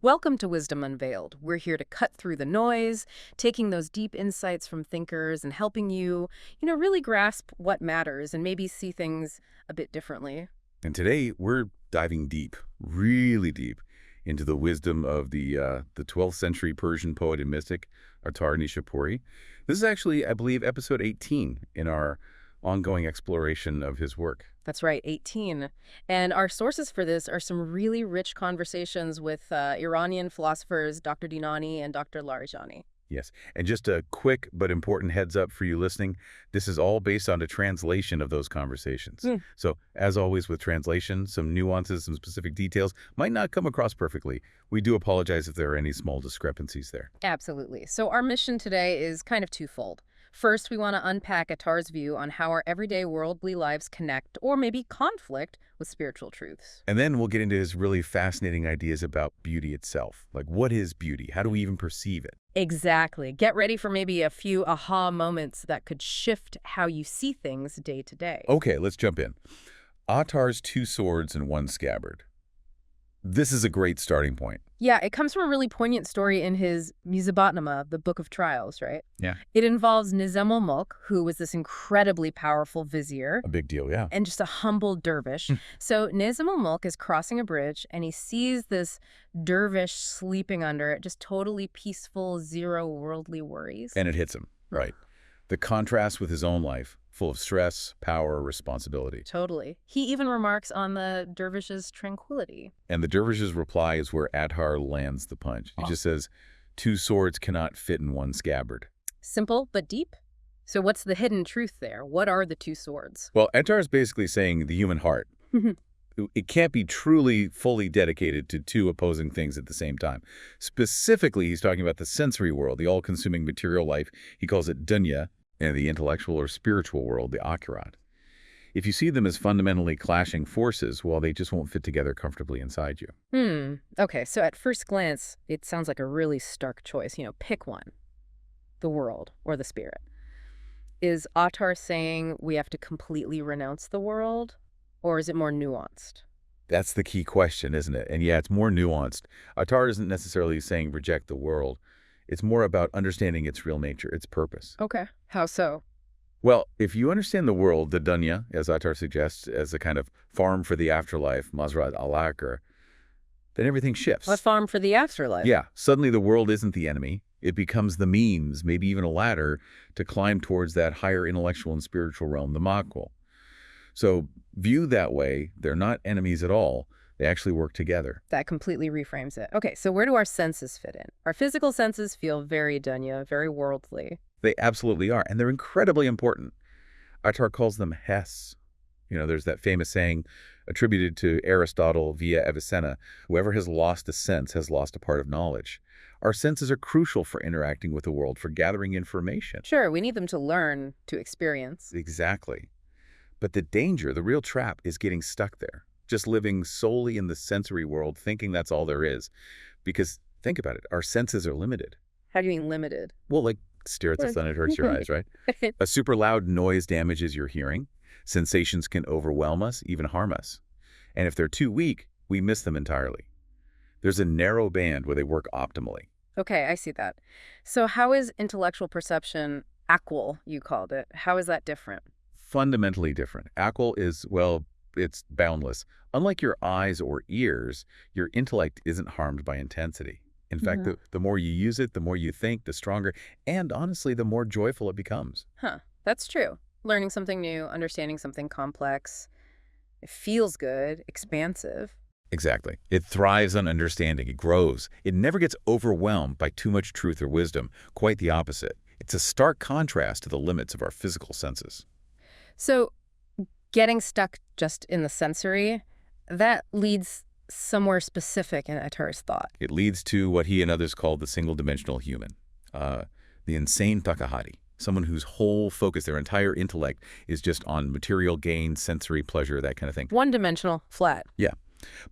Welcome to Wisdom Unveiled. We're here to cut through the noise, taking those deep insights from thinkers and helping you, really grasp what matters and maybe see things a bit differently. And today we're diving deep, really deep, into the wisdom of the 12th century Persian poet and mystic, Attar. This is actually, I believe, episode 18 in our ongoing exploration of his work. That's right, 18. And our sources for this are some really rich conversations with Iranian philosophers Dr. Dinani and Dr. Larijani. Yes, and just a quick but important heads up for you listening, this is all based on a translation of those conversations. So, as always with translation, some nuances, some specific details might not come across perfectly. We do apologize if there are any small discrepancies there. Absolutely. So our mission today is kind of twofold. First, we want to unpack Attar's view on how our everyday worldly lives connect or maybe conflict with spiritual truths. And then we'll get into his really fascinating ideas about beauty itself. Like, what is beauty? How do we even perceive it? Exactly. Get ready for maybe a few aha moments that could shift how you see things day to day. Okay, let's jump in. Attar's two swords and one scabbard. This is a great starting point. Yeah, it comes from a really poignant story in his Musibatnameh, the Book of Trials, right? Yeah. It involves Nizam ul-Mulk, who was this incredibly powerful vizier. A big deal, yeah. And just a humble dervish. So Nizam ul-Mulk is crossing a bridge, and he sees this dervish sleeping under it, just totally peaceful, zero worldly worries. And it hits him, right. The contrast with his own life, full of stress, power, responsibility. Totally. He even remarks on the dervish's tranquility. And the dervish's reply is where Attar lands the punch. He just says, two swords cannot fit in one scabbard. Simple, but deep? So what's the hidden truth there? What are the two swords? Well, Attar is basically saying the human heart. It can't be truly, fully dedicated to two opposing things at the same time. Specifically, he's talking about the sensory world, the all-consuming material life. He calls it dunya, and the intellectual or spiritual world, the akhirat. If you see them as fundamentally clashing forces, well, they just won't fit together comfortably inside you. Okay, so at first glance, it sounds like a really stark choice. Pick one, the world or the spirit. Is Attar saying we have to completely renounce the world, or is it more nuanced? That's the key question, isn't it? And yeah, it's more nuanced. Attar isn't necessarily saying reject the world. It's more about understanding its real nature, its purpose. Okay. How so? Well, if you understand the world, the dunya, as Attar suggests, as a kind of farm for the afterlife, Mazrat al-Akhir, then everything shifts. A farm for the afterlife? Yeah. Suddenly the world isn't the enemy. It becomes the means, maybe even a ladder, to climb towards that higher intellectual and spiritual realm, the Makul. So viewed that way, they're not enemies at all. They actually work together. That completely reframes it. Okay, so where do our senses fit in? Our physical senses feel very dunya, very worldly. They absolutely are, and they're incredibly important. Attar calls them hes. There's that famous saying attributed to Aristotle via Avicenna, whoever has lost a sense has lost a part of knowledge. Our senses are crucial for interacting with the world, for gathering information. Sure, we need them to learn, to experience. Exactly. But the danger, the real trap, is getting stuck there. Just living solely in the sensory world, thinking that's all there is. Because, think about it, our senses are limited. How do you mean limited? Well, like stare at the sun, it hurts your eyes, right? A super loud noise damages your hearing. Sensations can overwhelm us, even harm us. And if they're too weak, we miss them entirely. There's a narrow band where they work optimally. Okay, I see that. So how is intellectual perception, akal, you called it, how is that different? Fundamentally different. Akal is, well, it's boundless. Unlike your eyes or ears, your intellect isn't harmed by intensity. In fact, the more you use it, the more you think, the stronger, and honestly, the more joyful it becomes. That's true. Learning something new, understanding something complex. It feels good, expansive. Exactly. It thrives on understanding. It grows. It never gets overwhelmed by too much truth or wisdom. Quite the opposite. It's a stark contrast to the limits of our physical senses. So getting stuck just in the sensory, that leads somewhere specific in Attar's thought. It leads to what he and others call the single-dimensional human, the insane takahari, someone whose whole focus, their entire intellect, is just on material gain, sensory pleasure, that kind of thing. One-dimensional, flat. Yeah.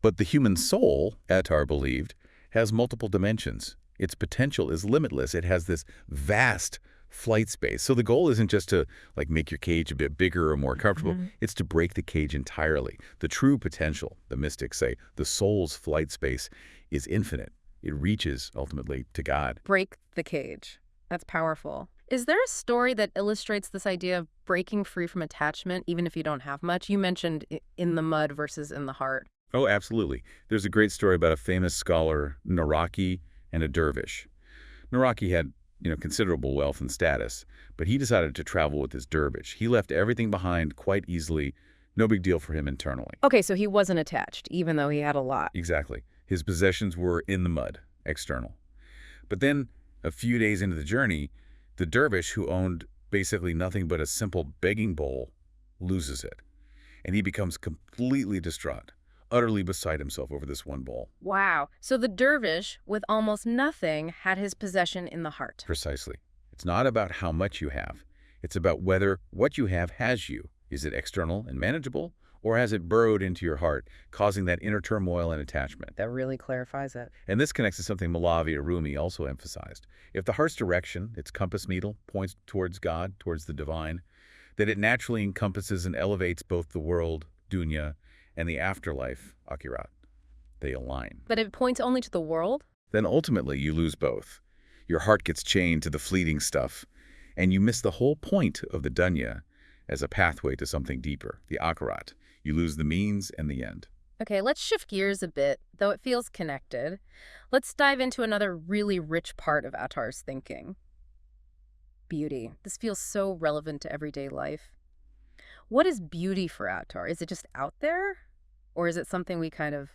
But the human soul, Attar believed, has multiple dimensions. Its potential is limitless. It has this vast flight space. So the goal isn't just to make your cage a bit bigger or more comfortable. It's to break the cage entirely. The true potential, the mystics say, the soul's flight space is infinite. It reaches, ultimately, to God. Break the cage. That's powerful. Is there a story that illustrates this idea of breaking free from attachment, even if you don't have much? You mentioned in the mud versus in the heart. Oh, absolutely. There's a great story about a famous scholar, Naraki, and a dervish. Naraki had, considerable wealth and status, but he decided to travel with his dervish. He left everything behind quite easily. No big deal for him internally. Okay, so he wasn't attached, even though he had a lot. Exactly. His possessions were in the mud, external. But then, a few days into the journey, the dervish, who owned basically nothing but a simple begging bowl, loses it. And he becomes completely distraught, utterly beside himself over this one bowl. Wow. So the dervish, with almost nothing, had his possession in the heart. Precisely. It's not about how much you have. It's about whether what you have has you. Is it external and manageable, or has it burrowed into your heart, causing that inner turmoil and attachment? That really clarifies it. And this connects to something Malavi or Rumi also emphasized. If the heart's direction, its compass needle, points towards God, towards the divine, that it naturally encompasses and elevates both the world, dunya, and the afterlife, akhirat. They align. But if it points only to the world? Then ultimately you lose both. Your heart gets chained to the fleeting stuff, and you miss the whole point of the dunya as a pathway to something deeper, the akhirat. You lose the means and the end. Okay, let's shift gears a bit, though it feels connected. Let's dive into another really rich part of Attar's thinking. Beauty. This feels so relevant to everyday life. What is beauty for Attar? Is it just out there? Or is it something we kind of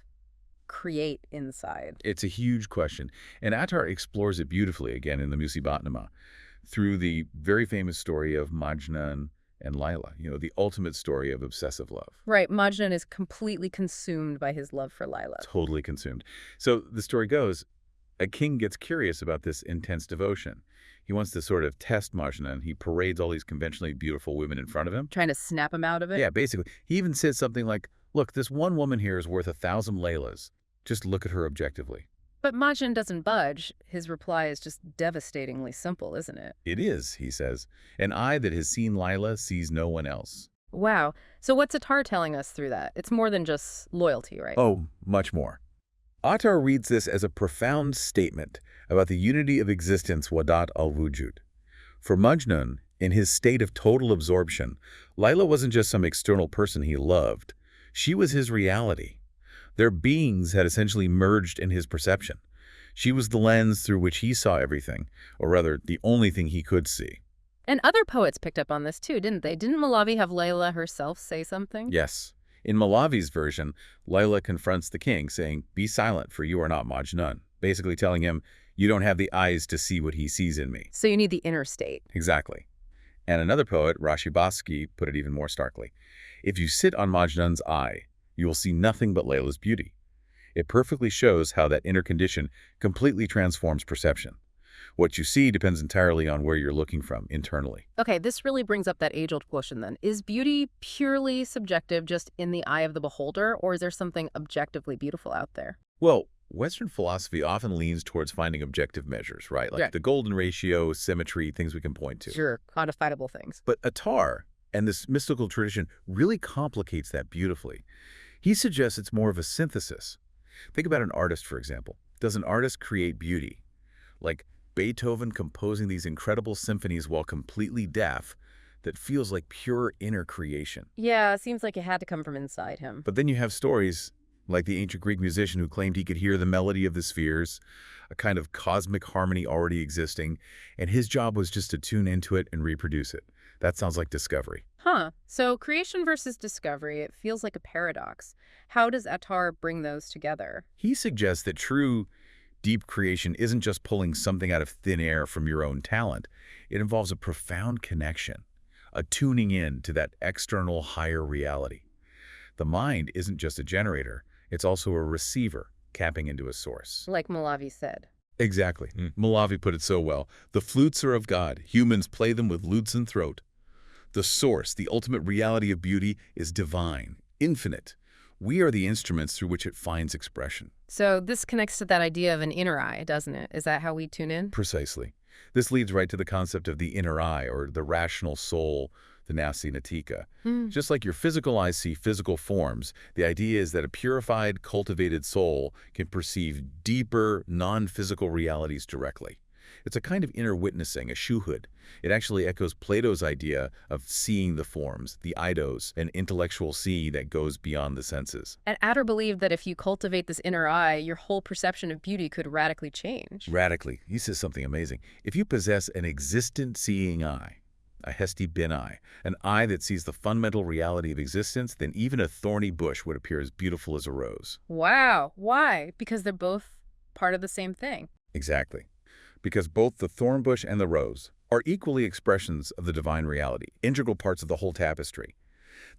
create inside? It's a huge question, and Attar explores it beautifully again in the Musibatnameh through the very famous story of Majnun and Layla, the ultimate story of obsessive love. Right, Majnun is completely consumed by his love for Layla. Totally consumed. So the story goes, a king gets curious about this intense devotion. He wants to sort of test Majnun. He parades all these conventionally beautiful women in front of him. Trying to snap him out of it? Yeah, basically. He even says something like, look, this one woman here is worth 1,000 Laylas. Just look at her objectively. But Majnun doesn't budge. His reply is just devastatingly simple, isn't it? It is, he says. An eye that has seen Layla sees no one else. Wow. So what's Attar telling us through that? It's more than just loyalty, right? Oh, much more. Attar reads this as a profound statement about the unity of existence, wadat al-wujud. For Majnun, in his state of total absorption, Layla wasn't just some external person he loved. She was his reality. Their beings had essentially merged in his perception. She was the lens through which he saw everything, or rather, the only thing he could see. And other poets picked up on this too, didn't they? Didn't Malavi have Layla herself say something? Yes. In Malavi's version, Layla confronts the king, saying, "Be silent, for you are not Majnun," basically telling him, you don't have the eyes to see what he sees in me. So you need the inner state. Exactly. And another poet, Rashi, put it even more starkly. If you sit on Majnun's eye, you will see nothing but Layla's beauty. It perfectly shows how that inner condition completely transforms perception. What you see depends entirely on where you're looking from internally. Okay, this really brings up that age-old question then. Is beauty purely subjective just in the eye of the beholder, or is there something objectively beautiful out there? Well, Western philosophy often leans towards finding objective measures, right? Like the golden ratio, symmetry, things we can point to. Sure, quantifiable things. But Attar and this mystical tradition really complicates that beautifully. He suggests it's more of a synthesis. Think about an artist, for example. Does an artist create beauty? Like Beethoven composing these incredible symphonies while completely deaf that feels like pure inner creation. Yeah, it seems like it had to come from inside him. But then you have stories like the ancient Greek musician who claimed he could hear the melody of the spheres, a kind of cosmic harmony already existing, and his job was just to tune into it and reproduce it. That sounds like discovery. Huh. So creation versus discovery, it feels like a paradox. How does Attar bring those together? He suggests that true, deep creation isn't just pulling something out of thin air from your own talent. It involves a profound connection, a tuning in to that external higher reality. The mind isn't just a generator, it's also a receiver capping into a source. Like Malavi said. Exactly. Malavi put it so well. The flutes are of God. Humans play them with lutes and throat. The source, the ultimate reality of beauty, is divine, infinite. We are the instruments through which it finds expression. So this connects to that idea of an inner eye, doesn't it? Is that how we tune in? Precisely. This leads right to the concept of the inner eye, or the rational soul, the Nasinatika. Hmm. Just like your physical eyes see physical forms, the idea is that a purified, cultivated soul can perceive deeper, non-physical realities directly. It's a kind of inner witnessing, a shuhud. It actually echoes Plato's idea of seeing the forms, the eidos, an intellectual seeing that goes beyond the senses. And Attar believed that if you cultivate this inner eye, your whole perception of beauty could radically change. Radically. He says something amazing. If you possess an existent seeing eye, a hesti bin eye, an eye that sees the fundamental reality of existence, then even a thorny bush would appear as beautiful as a rose. Wow. Why? Because they're both part of the same thing. Exactly. Because both the thorn bush and the rose are equally expressions of the divine reality, integral parts of the whole tapestry.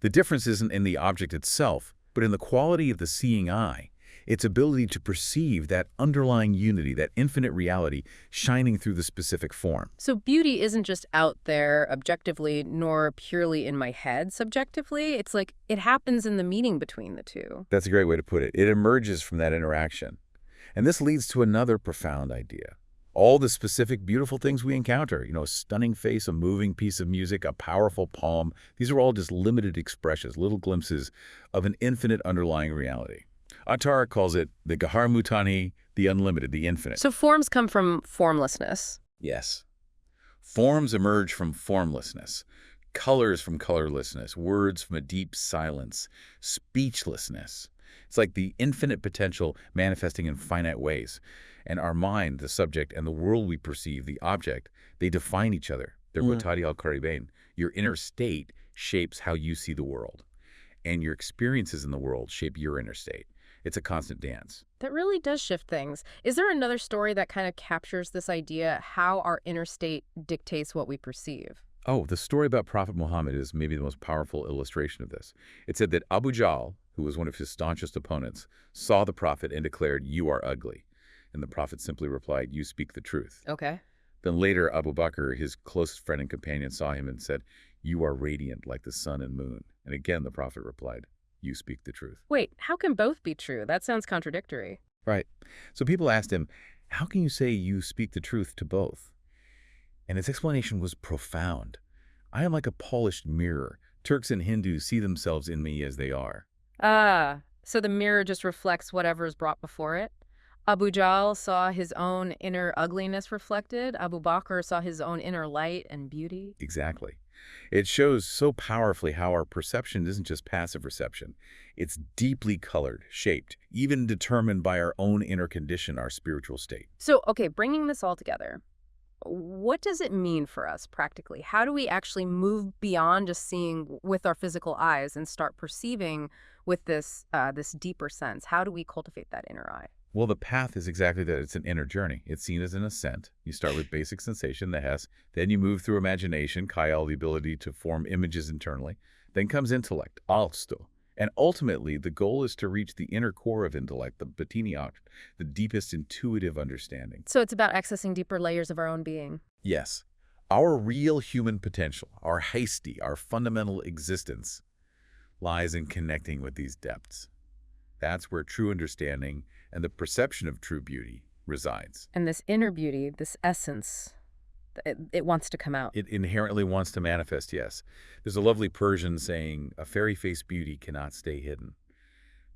The difference isn't in the object itself, but in the quality of the seeing eye, its ability to perceive that underlying unity, that infinite reality shining through the specific form. So beauty isn't just out there objectively, nor purely in my head subjectively. It's like it happens in the meeting between the two. That's a great way to put it. It emerges from that interaction. And this leads to another profound idea. All the specific beautiful things we encounter, a stunning face, a moving piece of music, a powerful poem, these are all just limited expressions, little glimpses of an infinite underlying reality. Attar calls it the Gahar Mutani, the unlimited, the infinite. So forms come from formlessness. Yes. Forms emerge from formlessness, colors from colorlessness, words from a deep silence, speechlessness. It's like the infinite potential manifesting in finite ways. And our mind, the subject, and the world we perceive, the object, they define each other. They're Botadi al-Qaribain. Your inner state shapes how you see the world. And your experiences in the world shape your inner state. It's a constant dance. That really does shift things. Is there another story that kind of captures this idea, how our inner state dictates what we perceive? Oh, the story about Prophet Muhammad is maybe the most powerful illustration of this. It said that Abu Jahl, who was one of his staunchest opponents, saw the Prophet and declared, "You are ugly." And the Prophet simply replied, "You speak the truth." Okay. Then later, Abu Bakr, his closest friend and companion, saw him and said, "You are radiant like the sun and moon." And again, the Prophet replied, "You speak the truth." Wait, how can both be true? That sounds contradictory. Right. So people asked him, "How can you say you speak the truth to both?" And his explanation was profound. "I am like a polished mirror. Turks and Hindus see themselves in me as they are." Ah, so the mirror just reflects whatever is brought before it? Abu Jahl saw his own inner ugliness reflected. Abu Bakr saw his own inner light and beauty. Exactly. It shows so powerfully how our perception isn't just passive reception. It's deeply colored, shaped, even determined by our own inner condition, our spiritual state. So, okay, bringing this all together, what does it mean for us practically? How do we actually move beyond just seeing with our physical eyes and start perceiving with this deeper sense? How do we cultivate that inner eye? Well, the path is exactly that. It's an inner journey. It's seen as an ascent. You start with basic sensation, the Hess. Then you move through imagination, Kayal, the ability to form images internally. Then comes intellect, Alsto. And ultimately, the goal is to reach the inner core of intellect, the Batiniot, the deepest intuitive understanding. So it's about accessing deeper layers of our own being. Yes. Our real human potential, our hasty, our fundamental existence, lies in connecting with these depths. That's where true understanding and the perception of true beauty resides. And this inner beauty, this essence, it wants to come out. It inherently wants to manifest, yes. There's a lovely Persian saying, "A fairy-faced beauty cannot stay hidden."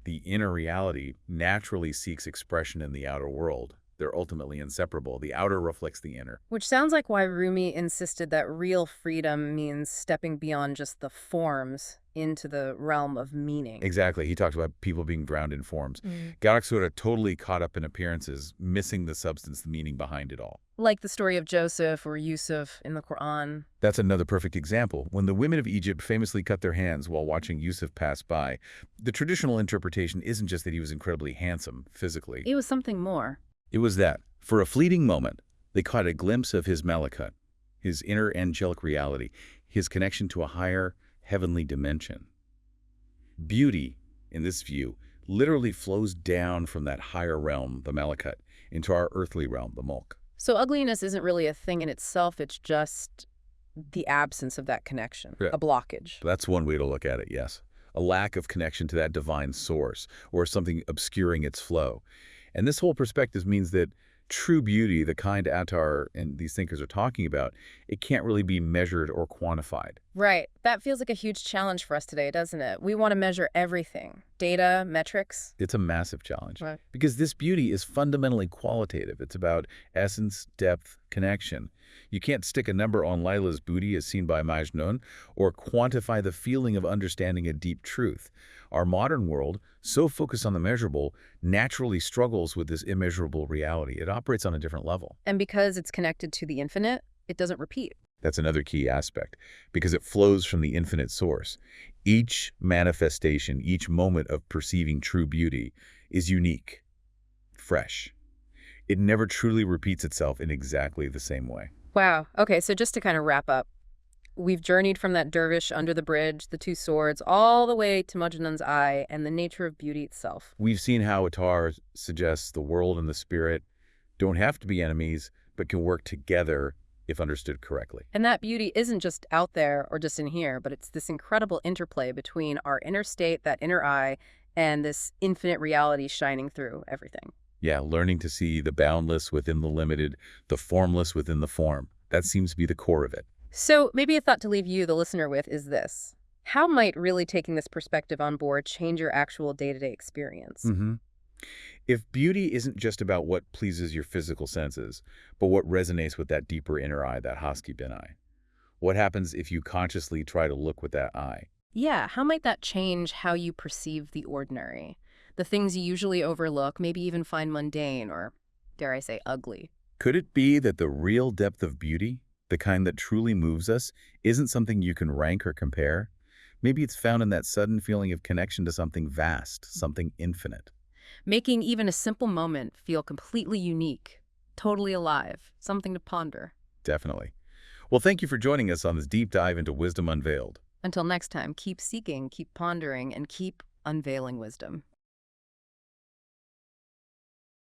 The inner reality naturally seeks expression in the outer world. They're ultimately inseparable. The outer reflects the inner. Which sounds like why Rumi insisted that real freedom means stepping beyond just the forms into the realm of meaning. Exactly. He talks about people being drowned in forms. Garaksura totally caught up in appearances, missing the substance, the meaning behind it all. Like the story of Joseph or Yusuf in the Quran. That's another perfect example. When the women of Egypt famously cut their hands while watching Yusuf pass by, the traditional interpretation isn't just that he was incredibly handsome physically. It was something more. It was that, for a fleeting moment, they caught a glimpse of his malakut, his inner angelic reality, his connection to a higher, heavenly dimension. Beauty, in this view, literally flows down from that higher realm, the malakut, into our earthly realm, the mulk. So ugliness isn't really a thing in itself, it's just the absence of that connection, Yeah. a blockage. That's one way to look at it, yes. A lack of connection to that divine source, or something obscuring its flow. And this whole perspective means that true beauty, the kind Attar and these thinkers are talking about, it can't really be measured or quantified. Right. That feels like a huge challenge for us today, doesn't it? We want to measure everything. Data, metrics. It's a massive challenge Right. because this beauty is fundamentally qualitative. It's about essence, depth, connection. You can't stick a number on Lila's booty as seen by Majnun or quantify the feeling of understanding a deep truth. Our modern world, so focused on the measurable, naturally struggles with this immeasurable reality. It operates on a different level. And because it's connected to the infinite, it doesn't repeat. That's another key aspect because it flows from the infinite source. Each manifestation, each moment of perceiving true beauty is unique, fresh. It never truly repeats itself in exactly the same way. Wow. Okay, so just to kind of wrap up, we've journeyed from that dervish under the bridge, the two swords, all the way to Majnun's eye and the nature of beauty itself. We've seen how Attar suggests the world and the spirit don't have to be enemies, but can work together if understood correctly. And that beauty isn't just out there or just in here, but it's this incredible interplay between our inner state, that inner eye, and this infinite reality shining through everything. Yeah, learning to see the boundless within the limited, the formless within the form. That seems to be the core of it. So maybe a thought to leave you, the listener, with is this. How might really taking this perspective on board change your actual day-to-day experience? If beauty isn't just about what pleases your physical senses, but what resonates with that deeper inner eye, that husky bin eye, what happens if you consciously try to look with that eye? Yeah, how might that change how you perceive the ordinary? The things you usually overlook, maybe even find mundane or, dare I say, ugly. Could it be that the real depth of beauty, the kind that truly moves us, isn't something you can rank or compare? Maybe it's found in that sudden feeling of connection to something vast, something infinite. Making even a simple moment feel completely unique, totally alive, something to ponder. Definitely. Well, thank you for joining us on this deep dive into Wisdom Unveiled. Until next time, keep seeking, keep pondering, and keep unveiling wisdom.